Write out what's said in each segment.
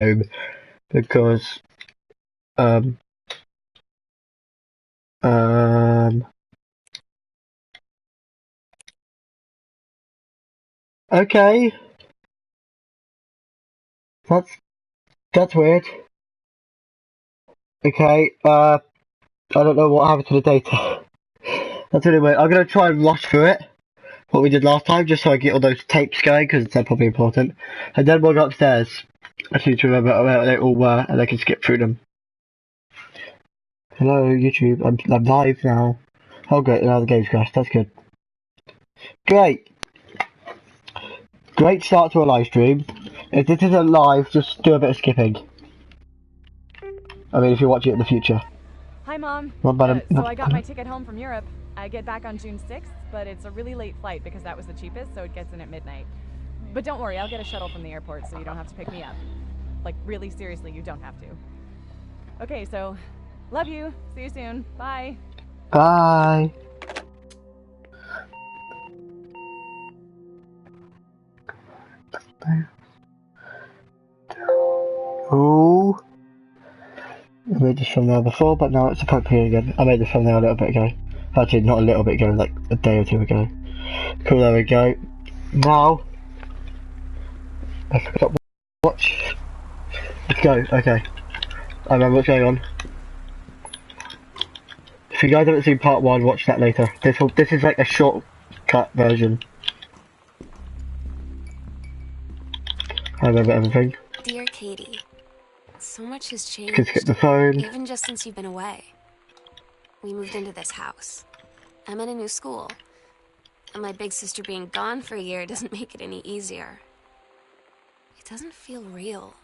home because um um okay, that's weird. Okay, I don't know what happened to the data. That's really weird. I'm gonna try and rush through it, what we did last time, just so I get all those tapes going, because they're probably important. And then we'll go upstairs. I need to remember where they all were, and I can skip through them. Hello, YouTube. I'm live now. Oh, great. Now the game's crashed. That's good. Great. Great start to a live stream. If this isn't live, just do a bit of skipping. I mean, if you're watching it in the future. Hi, Mom. So I got my ticket home from Europe. I get back on June 6th, but it's a really late flight because that was the cheapest, so it gets in at midnight. But don't worry, I'll get a shuttle from the airport so you don't have to pick me up. Like, really seriously, you don't have to. Okay, so, love you. See you soon. Bye. Bye. Ooh. I made this thumbnail before, but now it's appropriate again. I made this thumbnail a little bit ago. Actually, not a little bit ago, like a day or two ago. Cool, there we go. Now, I forgot to watch. Let's go, okay. I remember what's going on. If you guys haven't seen part 1, watch that later. This is like a shortcut version. I remember everything. Dear Katie, so much has changed. Can skip the phone. Even just since you've been away. We moved into this house. I'm in a new school. And my big sister being gone for a year doesn't make it any easier. It doesn't feel real.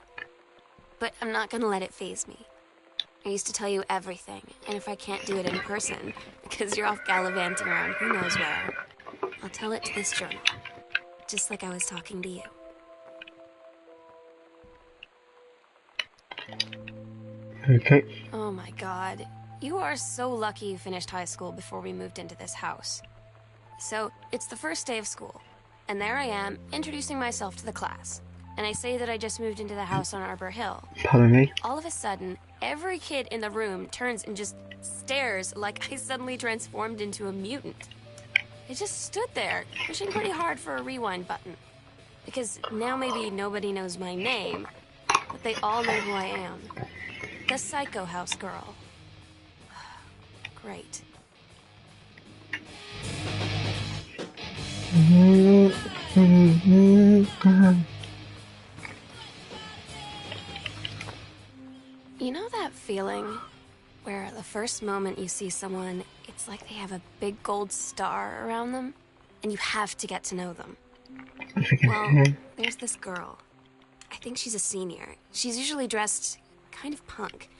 But I'm not gonna let it faze me. I used to tell you everything, and if I can't do it in person, because you're off gallivanting around who knows where, I'll tell it to this journal. Just like I was talking to you. Okay. Oh my god. You are so lucky you finished high school before we moved into this house. So, it's the first day of school, and there I am, introducing myself to the class. And I say that I just moved into the house on Arbor Hill. Pardon me? All of a sudden, every kid in the room turns and just stares like I suddenly transformed into a mutant. I just stood there, pushing pretty hard for a rewind button. Because now maybe nobody knows my name, but they all know who I am. The Psycho House girl. Great. You know that feeling where the first moment you see someone, it's like they have a big gold star around them, and you have to get to know them? Well, there's this girl. I think she's a senior. She's usually dressed kind of punk,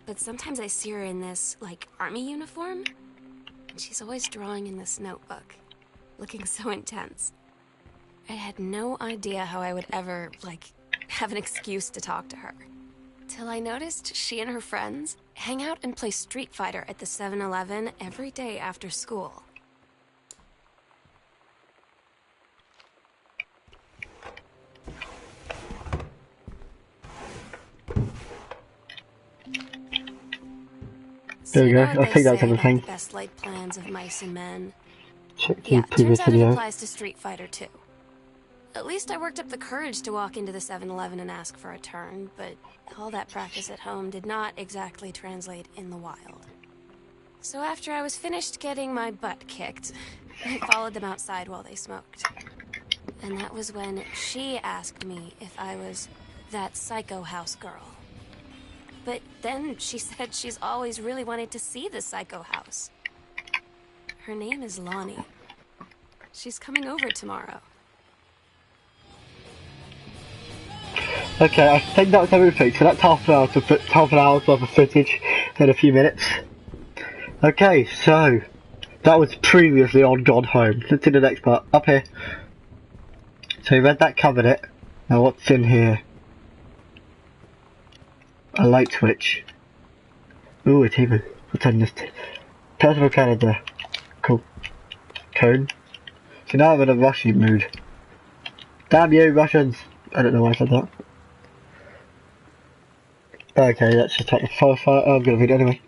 but sometimes I see her in this, like, army uniform, and she's always drawing in this notebook, looking so intense. I had no idea how I would ever, like, have an excuse to talk to her. Till I noticed she and her friends hang out and play Street Fighter at the 7-Eleven every day after school. There we go. I think that's everything. Best laid plans of mice and men. Check the Yeah, previous turns out it video. applies to Street Fighter too. At least I worked up the courage to walk into the 7-Eleven and ask for a turn, but all that practice at home did not exactly translate in the wild. So after I was finished getting my butt kicked, I followed them outside while they smoked. And that was when she asked me if I was that Psycho House girl. But then she said she's always really wanted to see the Psycho House. Her name is Lonnie. She's coming over tomorrow. Okay, I think that was everything. So that's half an hour's worth of footage in a few minutes. Okay, so that was previously on Gone Home. Let's do the next part. Up here. So you read that, covered it. Now what's in here? A light switch. Ooh, a TV. What's on this? Personal calendar. Cool. Cone. So now I'm in a Russian mood. Damn you, Russians! I don't know why I said that. Okay, let's just take the first file. I'm going to read it anyway.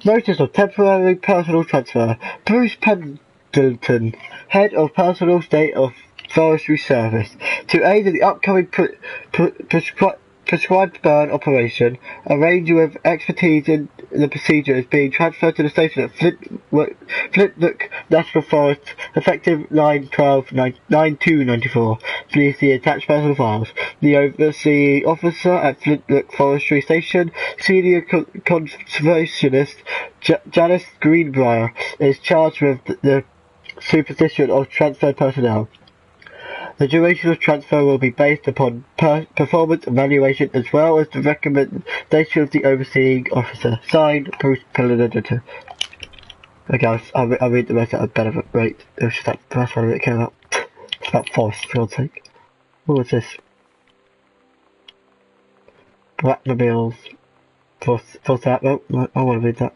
Notice of temporary personal transfer. Bruce Pendleton, head of personal state of forestry service, to aid in the upcoming prescribed burn operation. A ranger with expertise in the procedure is being transferred to the station at Flintlook National Forest, effective 9/12/9294. Please see attached personal files. The overseeing officer at Flintlook Forestry Station, senior conservationist Janice Greenbrier, is charged with the supervision of transferred personnel. The duration of transfer will be based upon performance evaluation as well as the recommendation of the overseeing officer. Signed, Bruce Pendleton. Okay, I'll read the rest at a better rate. It was just that first one that came out. It's about forest, for God's sake. What was this? Blackmobiles. For that, oh, I want to read that.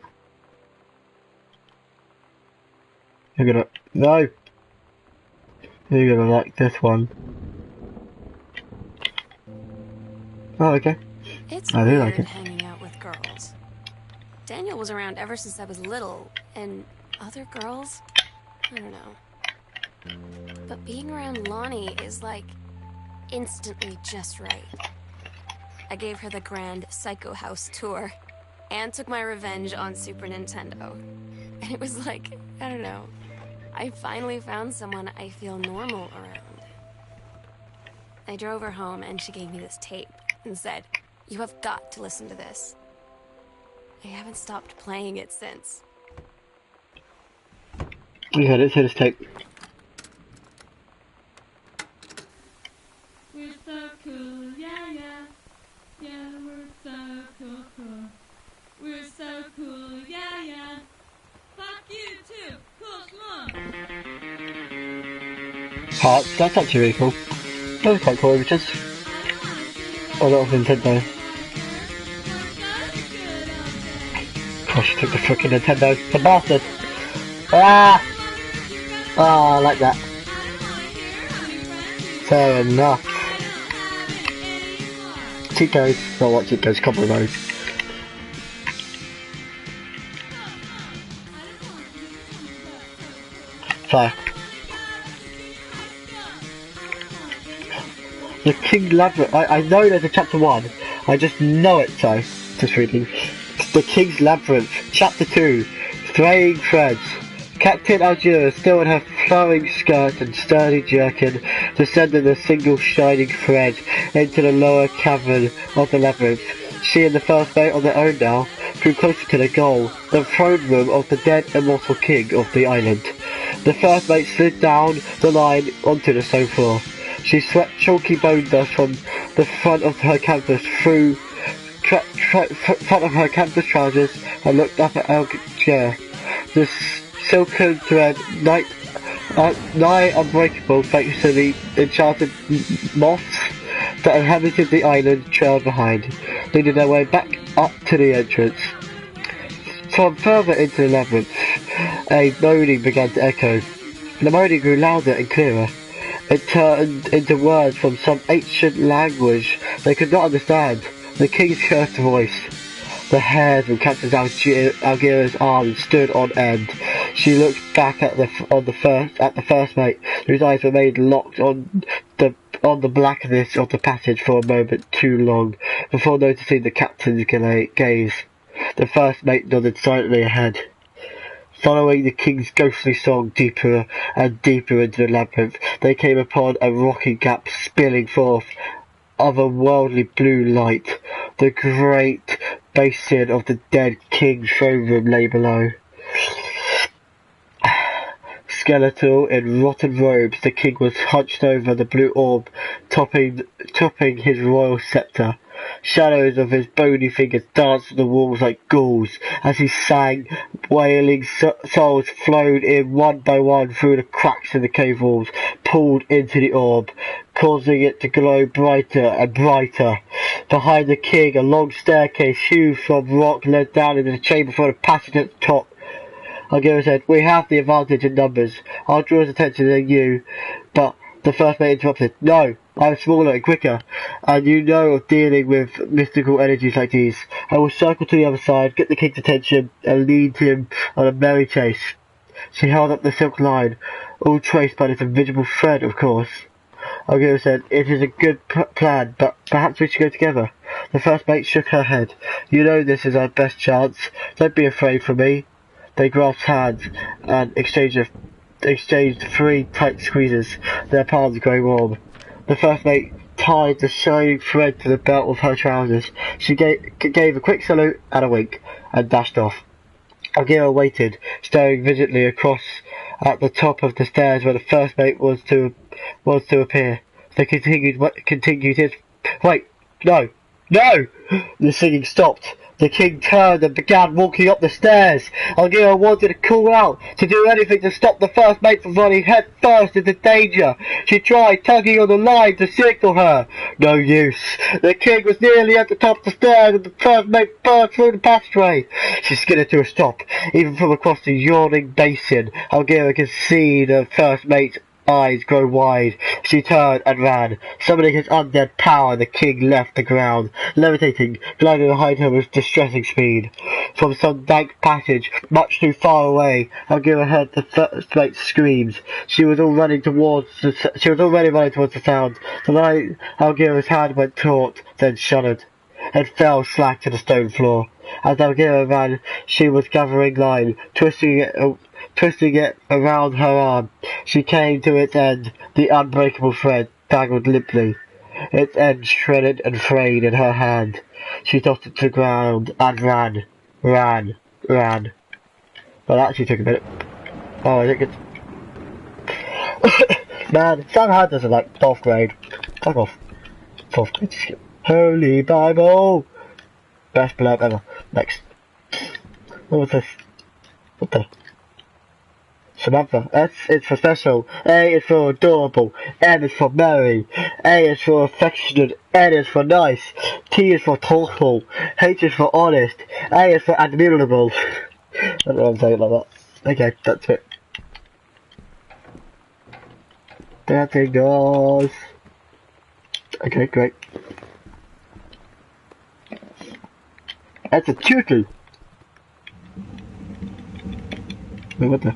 You're gonna... No! You're gonna like this one. Oh, okay. It's I do weird like it. hanging out with girls. Daniel was around ever since I was little, and other girls? I don't know. But being around Lonnie is like instantly just right. I gave her the grand Psycho House tour and took my revenge on Super Nintendo. And it was like, I don't know, I finally found someone I feel normal around. I drove her home and she gave me this tape and said, "You have got to listen to this." I haven't stopped playing it since. Yeah, let's hear this tape. We're so cool, yeah, yeah. Yeah, we're so cool, cool. We're so cool, yeah, yeah. Fuck you too, cool, come on. Hearts, that's actually really cool. That was quite cool images. A lot of Nintendo. Gosh, took the frickin' Nintendo. The bastard! Ah! Oh, I like that. Fair enough. Cheat codes. Not what cheat codes, copy mode. Fire. The King Labyrinth. I know there's a chapter 1. I just know it, so. Just reading. The King's Labyrinth. Chapter 2. Fraying Threads. Captain Algira, still in her flowing skirt and sturdy jerkin, descended a single shining thread into the lower cavern of the labyrinth. She and the first mate on their own now drew closer to the goal, the throne room of the dead immortal king of the island. The first mate slid down the line onto the stone floor. She swept chalky bone dust from the front of her canvas through front of her canvas trousers and looked up at Algira. The silken thread, nigh unbreakable thanks to the enchanted moths that inhabited the island, trailed behind, leading their way back up to the entrance. From further into the labyrinth, a moaning began to echo. The moaning grew louder and clearer. It turned into words from some ancient language they could not understand. The king's cursed voice. The hairs from Captain Algira's arms stood on end. She looked back at the first mate, whose eyes remained locked on the blackness of the passage for a moment too long, before noticing the captain's gaze. The first mate nodded silently ahead. Following the king's ghostly song deeper and deeper into the labyrinth, they came upon a rocky gap spilling forth otherworldly blue light. The great basin of the dead king's throne room lay below. Skeletal in rotten robes, the king was hunched over the blue orb, topping his royal scepter. Shadows of his bony fingers danced on the walls like ghouls as he sang. Wailing souls flowed in one by one through the cracks in the cave walls, pulled into the orb, causing it to glow brighter and brighter. Behind the king, a long staircase hewn from rock led down into the chamber for the passage at the top. Algira said, "We have the advantage in numbers. I'll draw his attention to you," but the first mate interrupted. "No, I'm smaller and quicker, and you know of dealing with mystical energies like these. I will circle to the other side, get the king's attention, and lead him on a merry chase. She held up the silk line, all traced by this invisible thread, of course. Algira said, "It is a good plan, but perhaps we should go together." The first mate shook her head. "You know this is our best chance. Don't be afraid for me." They grasped hands and exchanged 3 tight squeezes, their palms growing warm. The first mate tied the shining thread to the belt of her trousers. She gave a quick salute and a wink, and dashed off. Algira waited, staring vigilantly across at the top of the stairs where the first mate was to appear. They continued his... Wait! No! No! The singing stopped. The king turned and began walking up the stairs. Algira wanted to call out, to do anything to stop the first mate from running head first into danger. She tried tugging on the line to signal her. No use. The king was nearly at the top of the stairs and the first mate burst through the passageway. She skidded to a stop. Even from across the yawning basin, Algira could see the first mate's eyes grow wide. She turned and ran. Summoning his undead power, the king left the ground, levitating, gliding behind her with distressing speed. From some dank passage, much too far away, Algira heard the first mate's screams. She was already running towards the sound. The light Algira's hand went taut, then shuddered, and fell slack to the stone floor. As Algira ran, she was gathering line, twisting it around her arm. She came to its end. The unbreakable thread dangled limply, its end shredded and frayed in her hand. She tossed it to the ground and ran. Well, that actually took a minute. Oh, I think it's... Man, Sam had this in like 12th grade. Fuck off. 4th grade. Holy Bible! Best blurb ever. Next. What was this? What the... Samantha. S is for special. A is for adorable. M is for merry. A is for affectionate. N is for nice. T is for thoughtful. H is for honest. A is for admirable. I don't know why I'm saying it like that. Okay, that's it. There it goes. Okay, great. That's a turtle. Wait, what the?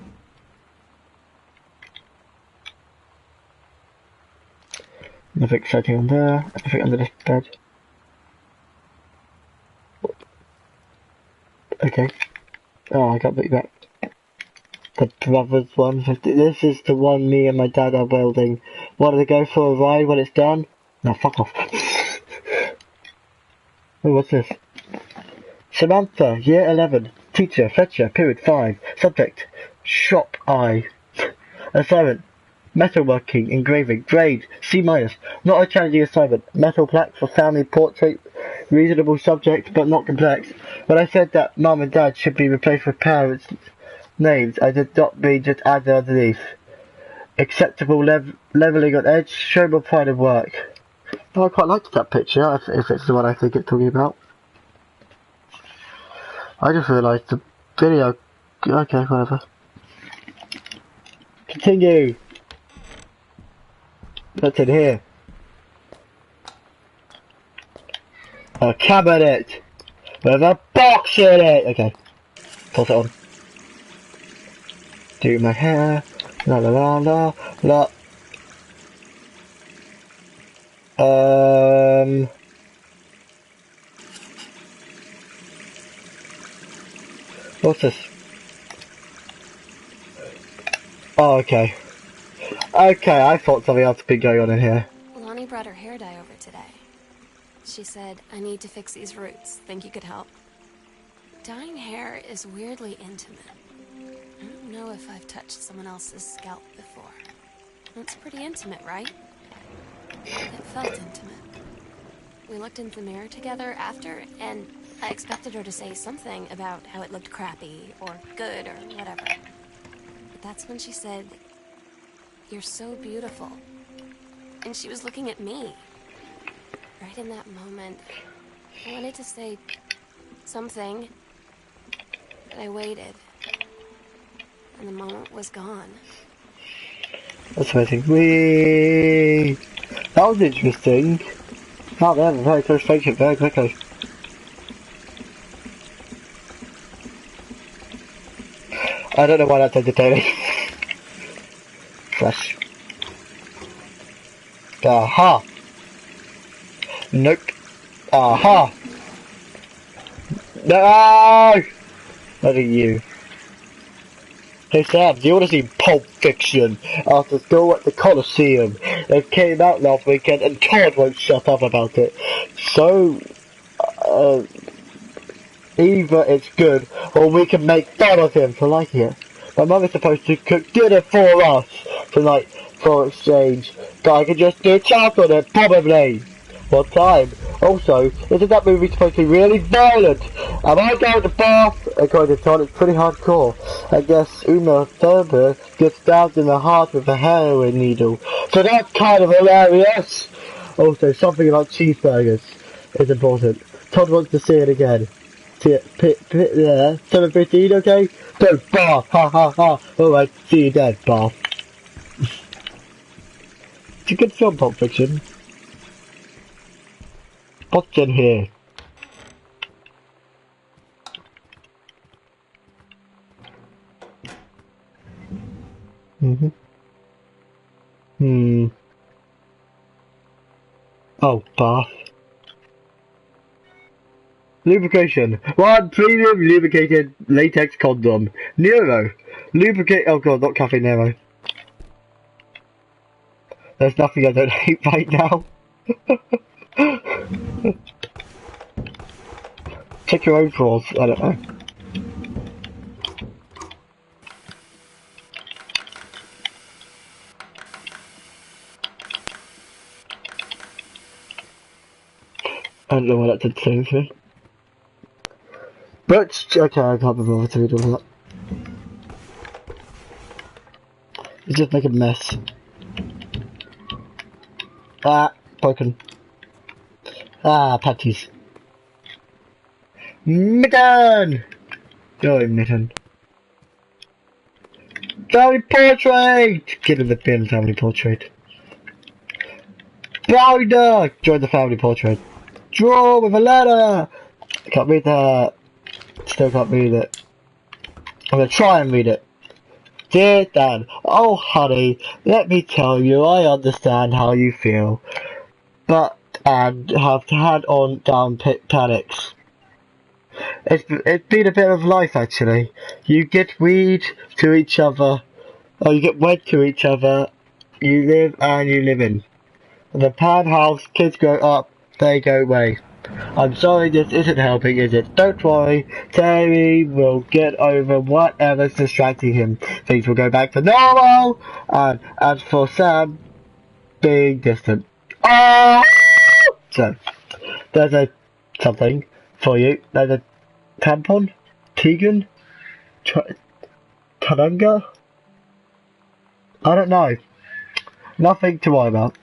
Nothing exciting on there. Nothing under this bed. Okay. Oh, I got back. The brothers one. This is the one me and my dad are building. Want to go for a ride when it's done? No, fuck off. Oh, what's this? Samantha, year 11. Teacher, Fletcher, period 5. Subject, shop eye. Assignment, metalworking, engraving, grade, C-. Not a challenging assignment. Metal plaque for family portrait. Reasonable subject, but not complex. When I said that mum and dad should be replaced with parents' names, I did not mean just add them underneath. Acceptable levelling on edge, show more pride of work. Oh, I quite liked that picture, if it's the one I think it's talking about. I just realised the video... Okay, whatever. Continue! What's in here? A cabinet! With a box in it! Okay. Toss it on. Do my hair. La la la la la. What's this? Oh, okay. Okay, I thought something else had been going on in here. Lonnie brought her hair dye over today. She said, I need to fix these roots. Think you could help? Dyeing hair is weirdly intimate. I don't know if I've touched someone else's scalp before. It's pretty intimate, right? It felt intimate. We looked in the mirror together after, and I expected her to say something about how it looked crappy, or good, or whatever. But that's when she said, "You're so beautiful." And she was looking at me. Right in that moment, I wanted to say something, but I waited. And the moment was gone. That's amazing. Whee! That was interesting. Oh, they have a very close friendship very quickly. I don't know why that's entertaining. Fresh. Aha! Nope. Aha! No! Look at you. Hey Sam, do you want to see Pulp Fiction after school at the Coliseum? It came out last weekend and Todd won't shut up about it. So, either it's good or we can make fun of him for liking it. My mum is supposed to cook dinner for us tonight for exchange, but I could just do a chat on it, probably. What time? Also, isn't that movie supposed to be really violent? Am I going to bath? According to Todd, it's pretty hardcore. I guess Uma Thurber gets stabbed in the heart with a heroin needle. So that's kind of hilarious. Also, something about cheeseburgers is important. Todd wants to see it again. See it, 7:15, okay? Go bath, ha ha ha. Alright, see you then, bath. It's a good film, Pulp Fiction. What's in here? Oh, bath. Lubrication. 1 premium lubricated latex condom. Nero. Lubricate. Oh god, not Cafe Nero. There's nothing I don't hate right now. Check your own flaws. I don't know. I don't know why that did the same to me. But, okay, I can't be bothered to read all that. You just make a mess. Ah, broken. Ah, patties. Mitten! Go, Mitten. Family portrait! Get in the bin, family portrait. Binder! Join the family portrait. Draw with a letter! I can't read that. Still can't read it. I'm gonna try and read it. Dear Dan, oh honey, let me tell you, I understand how you feel, but and have had on down panics. It's been a bit of life actually. You get weed to each other, or you get wed to each other. You live and you live in. The pan house, kids grow up, they go away. I'm sorry this isn't helping, is it? Don't worry, Terry will get over whatever's distracting him. Things will go back to normal, and as for Sam, being distant. Oh! So, there's a something for you. There's a tampon? Tegan? Tanunga? I don't know. Nothing to worry about.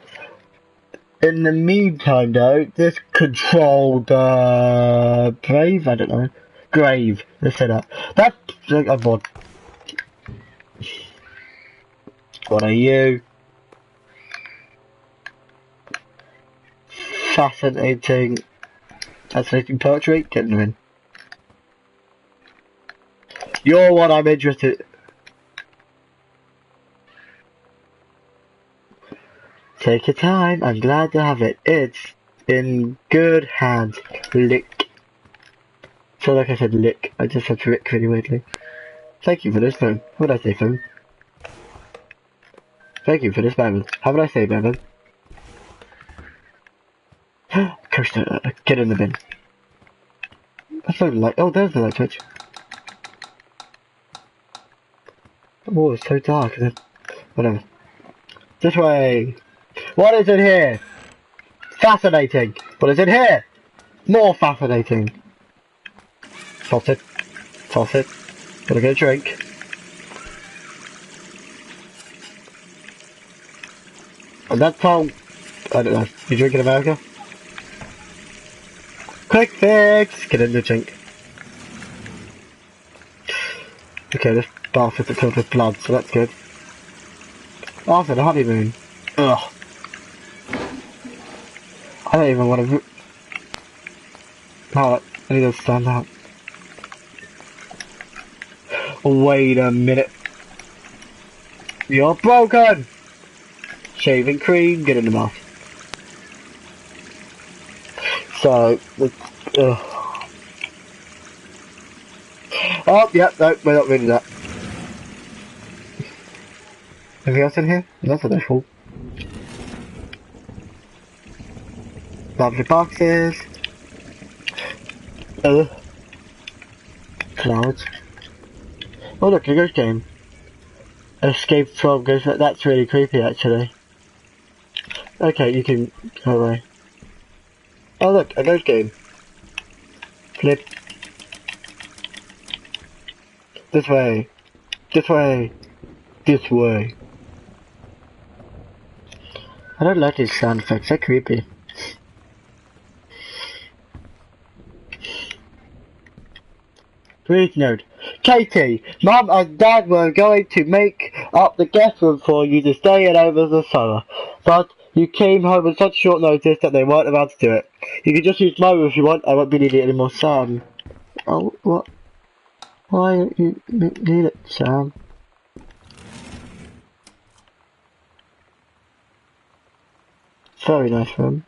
In the meantime, though, this controlled, Brave? I don't know. Grave. Let's say that. That's, I'm bored. What are you? Fascinating poetry? Getting them in. You're what I'm interested. Take your time, I'm glad to have it. It's in good hands. Lick. So like I said lick, I just said Rick really weirdly. Thank you for this phone. What did I say phone? Thank you for this moment. How would I say moment? Coaster, get in the bin. That's not light. Oh, there's the light switch. Oh, it's so dark. Whatever. This way. What is in here? Fascinating. What is in here? More fascinating. Toss it. Toss it. Gotta get a drink. And that's how... I don't know. You drink in America? Quick fix! Get in the drink. Okay, this bath isn't filled with blood, so that's good. After the honeymoon. Ugh. I don't even want to... Oh, I need to stand up. Wait a minute. You're broken! Shaving cream, get in the mouth. So, oh, yeah, no, we're not reading that. Anything else in here? Nothing at all. Lovely boxes. Clouds. Oh look, a ghost game. Escape from ghost. That's really creepy, actually. Okay, you can go away. Oh look, a ghost game. Flip. This way. This way. This way. I don't like these sound effects, they're creepy. Please note, Katie, Mum and Dad were going to make up the guest room for you to stay in over the summer, but you came home on such short notice that they weren't about to do it. You can just use my room if you want, I won't be needing it anymore, Sam. Oh, what? Why don't you need it, Sam? Very nice room.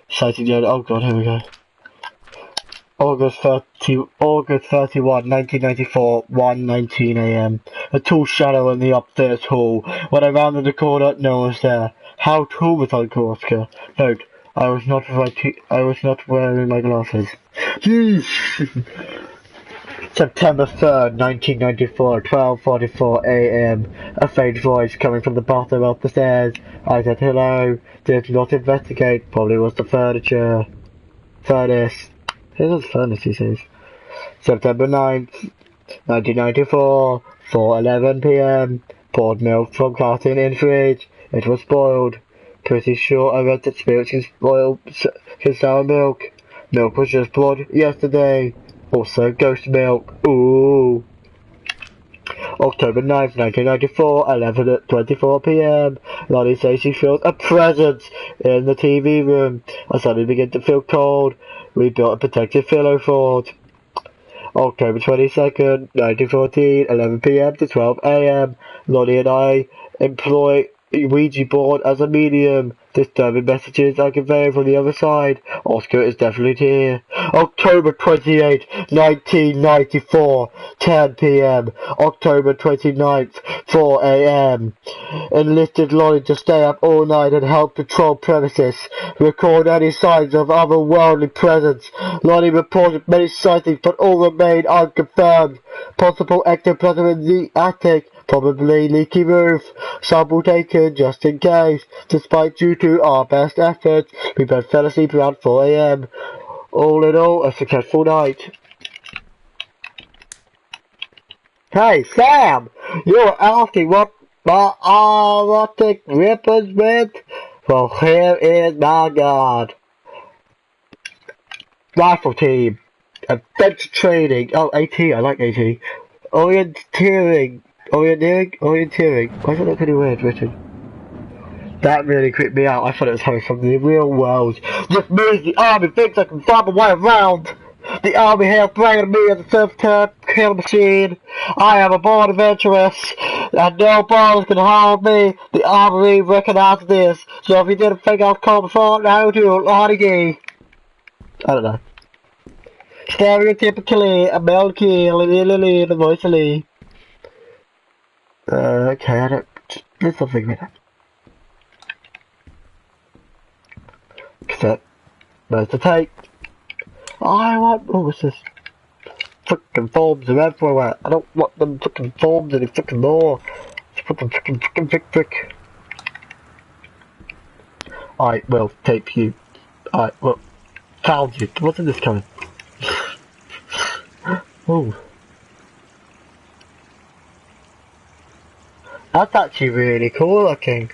Citing Yoda. Oh god, here we go. August 31, 1994, 1:19 AM. A tall shadow in the upstairs hall. When I rounded the corner, no one was there. How tall was Uncle Oscar? Note, I was not wearing my glasses. September 3rd, 1994, 12:44 AM. A faint voice coming from the bottom of the stairs. I said hello. Did not investigate. Probably was the furniture. Furnace. Here's the furnace, he says. September 9th, 1994, 4:11 PM. Poured milk from carton in fridge. It was spoiled. Pretty sure I read that spirits can sour milk. Milk was just poured yesterday. Also ghost milk. Ooh. October 9th, 1994, 11:24 PM. Lonnie says she feels a presence in the TV room. I suddenly begin to feel cold. We built a protective pillow fort. October 22nd, 1914, 11 PM to 12 AM. Lonnie and I employ a Ouija board as a medium. Disturbing messages are conveyed from the other side. Oscar is definitely here. October 28th, 1994, 10 PM. October 29th, 4 AM. Enlisted Lonnie to stay up all night and help patrol premises. Record any signs of otherworldly presence. Lonnie reported many sightings, but all remain unconfirmed. Possible ectoplasm in the attic. Probably leaky roof. Sample taken just in case. Despite due to our best efforts, we both fell asleep around 4 AM. All in all, a successful night. Hey Sam! You were asking what my erotic ribbons meant? Well, here is my guard. Rifle team. Adventure training. Oh, AT, I like AT. Orienteering. Why is it look any weird, Richard? That really creeped me out. I thought it was coming from the real world. Just means the army thinks I can find my way around. The army has branded me as a self-turned kill machine. I am a born adventurous, and no borders can harm me. The army recognizes this. So if you didn't think I was called before, now do Lonnie. I don't know. Stereotypically, a male kill, the voice of Lee. Okay, I don't... There's something with it. Cassette. Where's the tape? I want... Oh, what's this? Fucking forms are everywhere. I don't want them fucking forms any fucking more. Put them fucking frick. I will tape you. I will... Found you. Wasn't this coming? Oh. That's actually really cool looking.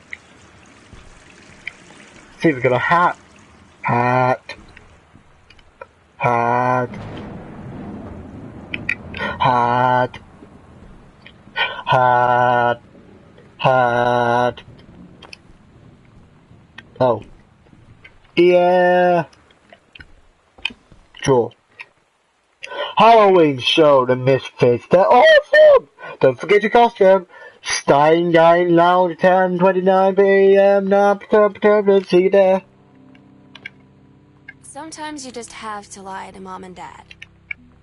See if we got a hat. Hat. Had. Oh. Yeah. Draw. Halloween show, the Misfits. They're awesome! Don't forget your costume. Stein Dine Lounge 10:29 p.m. Now, see you there. Sometimes you just have to lie to Mom and Dad.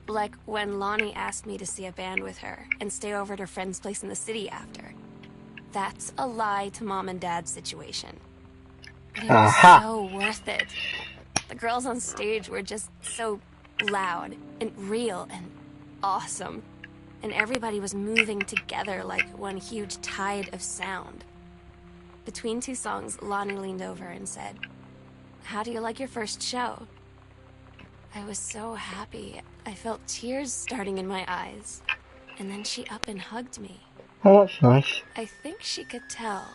Like when Lonnie asked me to see a band with her and stay over at her friend's place in the city after. That's a lie to Mom and Dad's situation. But it was so worth it. The girls on stage were just so loud and real and awesome. And everybody was moving together like one huge tide of sound. Between two songs, Lonnie leaned over and said, "How do you like your first show?" I was so happy. I felt tears starting in my eyes. And then she up and hugged me. Oh, that's nice. I think she could tell.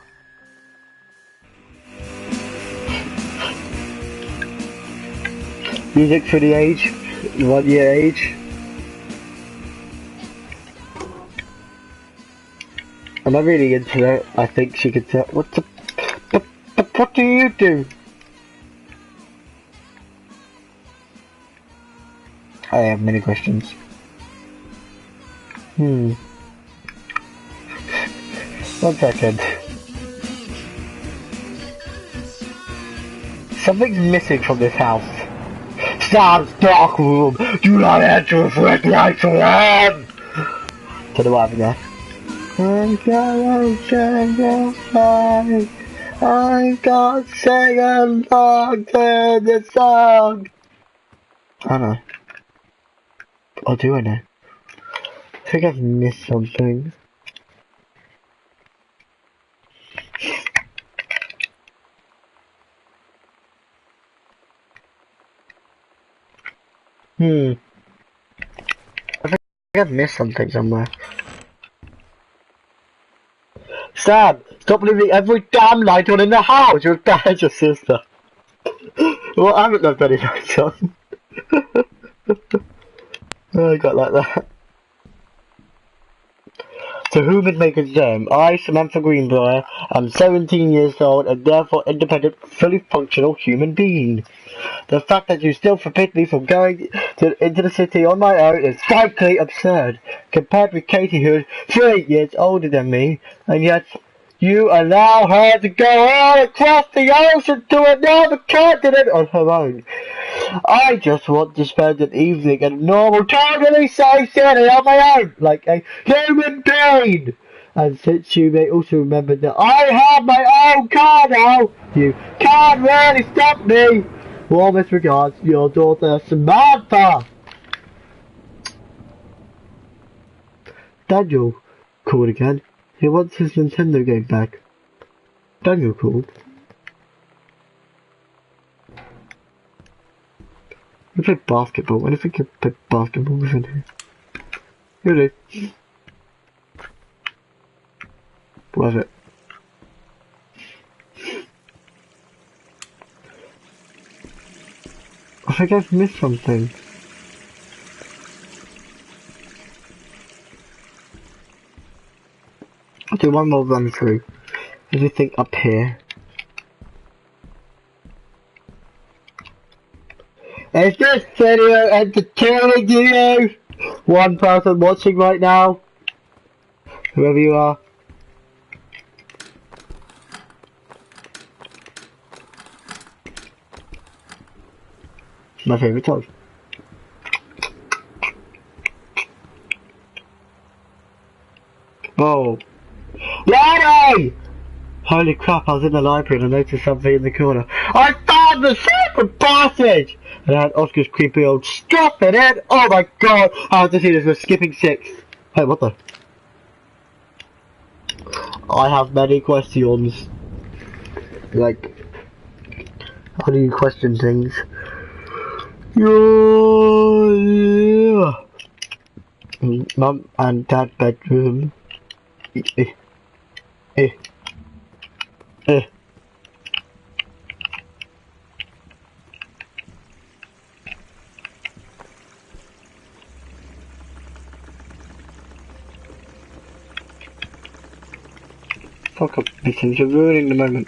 Music for the age. 1 year age. Am I really into it? I think she could tell. What do you do? I have many questions. One second. Something's missing from this house. Sam's dark room! Do not enter with red lights on! To the wife there. I'm gonna sing along to the song. I don't know. Or do I know? I think I've missed something. I think I've missed something somewhere. Sam, stop leaving every damn light on in the house! You're bad as your sister. Well, I haven't left any lights on. Oh, I got like that. To whom it may concern, I, Samantha Greenbrier, am 17 years old and therefore independent, fully functional human being. The fact that you still forbid me from going into the city on my own is frankly absurd, compared with Katie, who is 3 years older than me, and yet you allow her to go all across the ocean to another continent on her own. I just want to spend an evening in a normal, totally safe city on my own, like a human being. And since you may also remember that I have my own car now, you can't really stop me. Warmest regards, your daughter Samantha. Daniel called again. He wants his Nintendo game back. Daniel called. We play basketball. When do you think you play basketball within here? You do. What was it? I think I've missed something. I'll do one more run through. Anything up here? Is this video entertaining to you? One person watching right now. Whoever you are. My favourite toy. Whoa. Lonnie! Holy crap, I was in the library and I noticed something in the corner. I found the secret passage! And I had Oscar's creepy old stuff in it! Oh my god! I have to see this, we're skipping 6. Hey, what the? I have many questions. Like, how do you question things? Yeah. Mum and Dad bedroom. Because you're ruining the moment.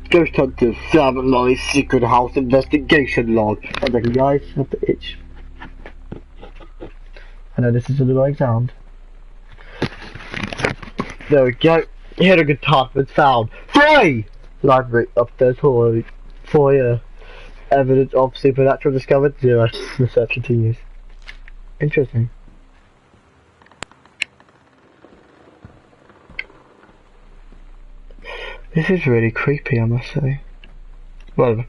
Ghost Hunters, Sam and Lonnie's Secret House Investigation Log. I recognise the bitch. I know this is an annoying sound. There we go. Hidden compartment found. 3! Library upstairs hallway. Foyer. Evidence of supernatural discovered. 0. Research continues. Interesting. This is really creepy, I must say. Whatever.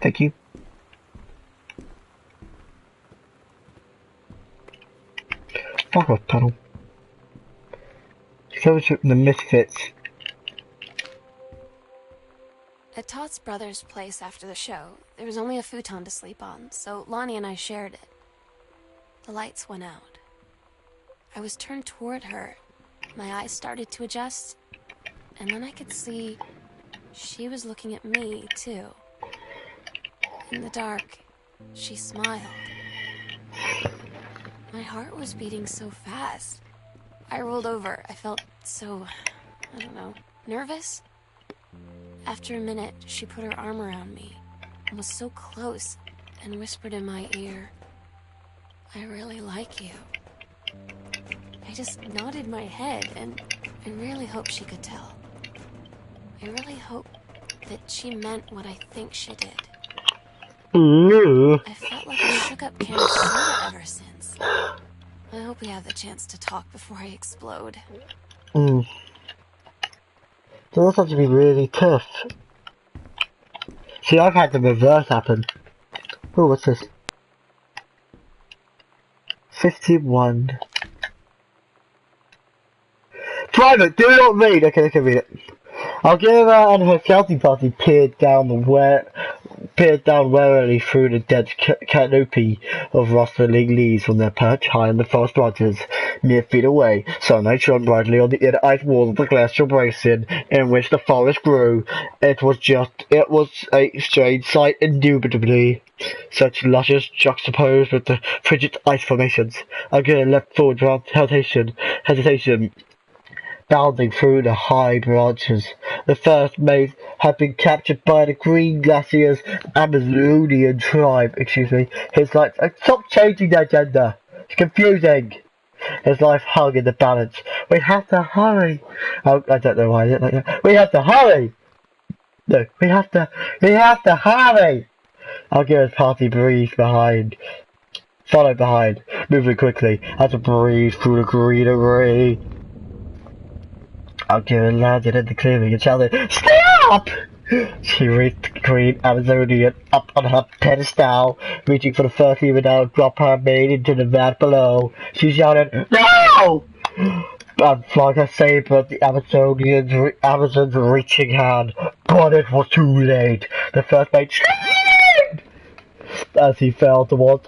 Thank you. Fuck off, panel. Discovered from the Misfits. At Todd's brother's place after the show, there was only a futon to sleep on, so Lonnie and I shared it. The lights went out. I was turned toward her. My eyes started to adjust, and then I could see she was looking at me, too. In the dark, she smiled. My heart was beating so fast. I rolled over. I felt so, I don't know, nervous? After a minute, she put her arm around me and was so close and whispered in my ear, "I really like you." I just nodded my head and I really hope she could tell. I really hope that she meant what I think she did. I felt like a shook-up can of soda ever since. I hope we have the chance to talk before I explode. So that's have to be really tough. See, I've had the reverse happen. Oh, what's this? 51. Private, do not read! Okay, I can read it. Algira and her scouting party peered down warily through the dense canopy of rustling leaves from their perch high in the forest branches. Mere feet away, sunlight shone brightly on the inner ice walls of the glacial basin in which the forest grew. It was a strange sight, indubitably. Such luscious juxtaposed with the frigid ice formations. Algira leapt forward without hesitation, bounding through the high branches. The first mate had been captured by the Green Glacier's Amazonian tribe. His life. Stop changing their gender. It's confusing. His life hung in the balance. We have to hurry. Oh, I don't know why I did it like that. We have to hurry. No, we have to hurry. Algira's party followed behind, moving quickly as it breathed through the greenery. Algira landed in the clearing and shouted, "Stop!" She reached the Green Amazonian up on her pedestal, reaching for the first lever down and dropped her mane into the vat below. She shouted, "No!" and flung her saber at the Amazon's reaching hand. But it was too late. The first mate screamed as he fell towards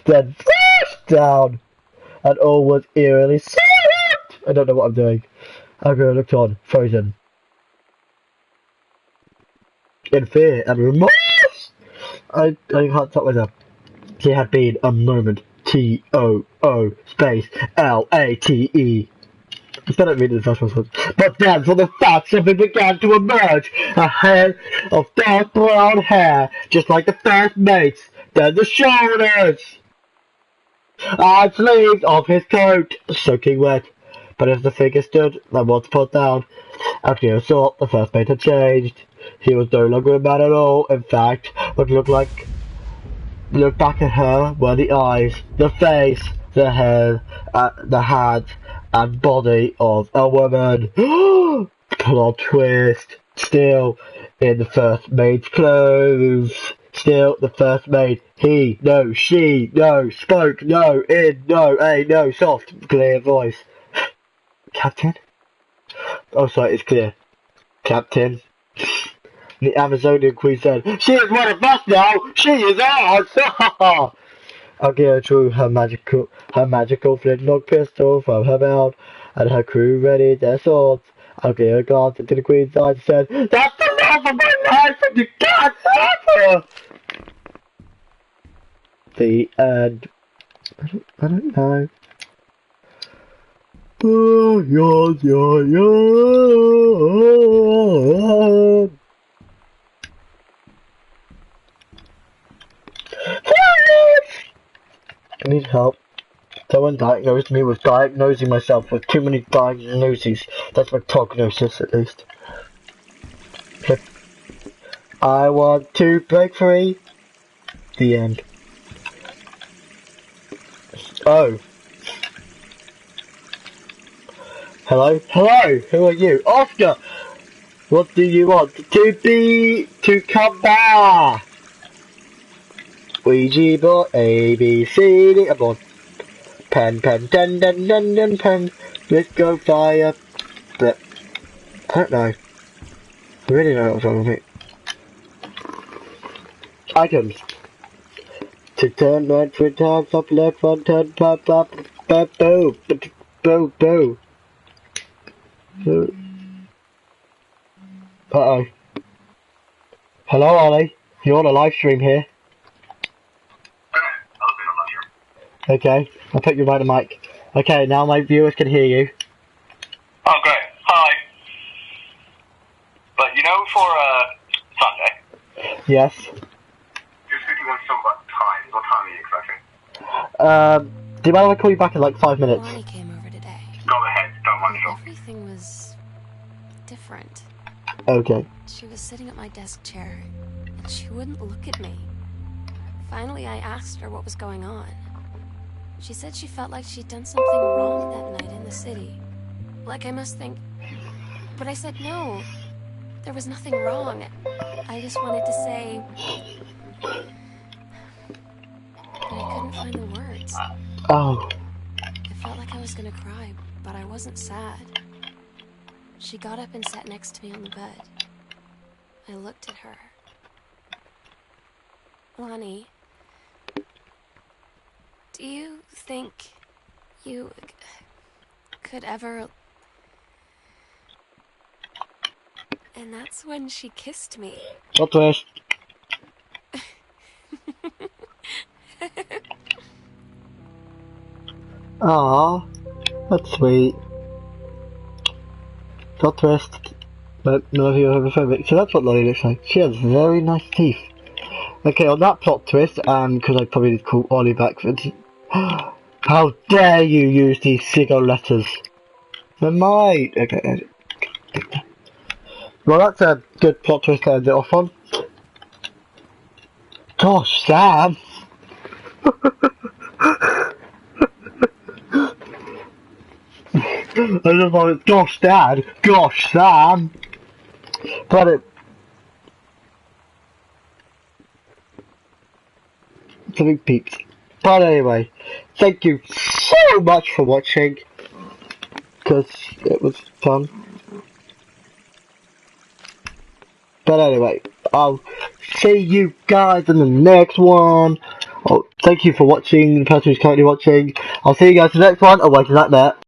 then flashed down, and all was eerily silent. I don't know what I'm doing. Algira looked on, frozen. In fear and remorse! I can't stop myself. She had been a moment. T-O-O space L-A-T-E. I still don't read the first one. But then for the facts something began to emerge. A head of dark brown hair, just like the first mate's. Then the shoulders and sleeves of his coat, soaking wet. But as the figure stood, and was put down, Algira saw the first mate had changed. He was no longer a man at all. In fact, what looked back at her were the eyes, the face, the hair, the hands, and body of a woman. Plot twist. Still in the first mate's clothes. Still the first mate. He, no, she, no, spoke, no, in, no, a, no, soft, clear voice. Captain? Oh, sorry, it's clear. Captain. The Amazonian queen said, "She is one of us now! She is ours!" Algira drew her magical flintlock pistol from her belt, and her crew readied their swords. Okay, I glanced into the Queen's eyes and said, "That's the love of my life and you can't have her!" The end. I don't know. Oh, yeah. I need help. Someone diagnosed me with diagnosing myself with too many diagnoses. That's my prognosis, at least. I want to break free. The end. Oh. Hello? Hello! Who are you? Oscar! What do you want? To come back! Ouija board, A, B, C, D, I'm on. Pen, pen. Let's go fire. But, I don't know. I really don't know what's wrong with me. Items. To turn right, 3 times, up left, 1 turn, pop, boo. Uh-oh. Hello, Ollie. You're on a live stream here. Okay, I'll put you by the mic. Okay, now my viewers can hear you. Oh, great. Hi. But you know, for Sunday. Yes. Just if you want some times. What time are you expecting? Do you mind if I call you back in like 5 minutes? Lonnie came over today. Go ahead. Don't mind at all. Everything was different. Okay. She was sitting at my desk chair, and she wouldn't look at me. Finally, I asked her what was going on. She said she felt like she'd done something wrong that night in the city. Like I must think... But I said no. There was nothing wrong. I just wanted to say... But I couldn't find the words. Oh. It felt like I was gonna cry, but I wasn't sad. She got up and sat next to me on the bed. I looked at her. Lonnie, do you think you could ever... And that's when she kissed me. Plot twist. Aww. That's sweet. Plot twist. But none of you are homophobic. So that's what Lonnie looks like. She has very nice teeth. Okay, on that plot twist, and because I probably need to call Ollie back for how dare you use these sicko letters? They're mine! Okay. Well, that's a good plot twist to end it off on. Gosh, Sam! I just thought, gosh, Dad! Gosh, Sam! But it... Something peeps. But anyway, thank you so much for watching, because it was fun. But anyway, I'll see you guys in the next one. Oh, thank you for watching, the person who's currently watching. I'll see you guys in the next one. Oh, wait, is that there?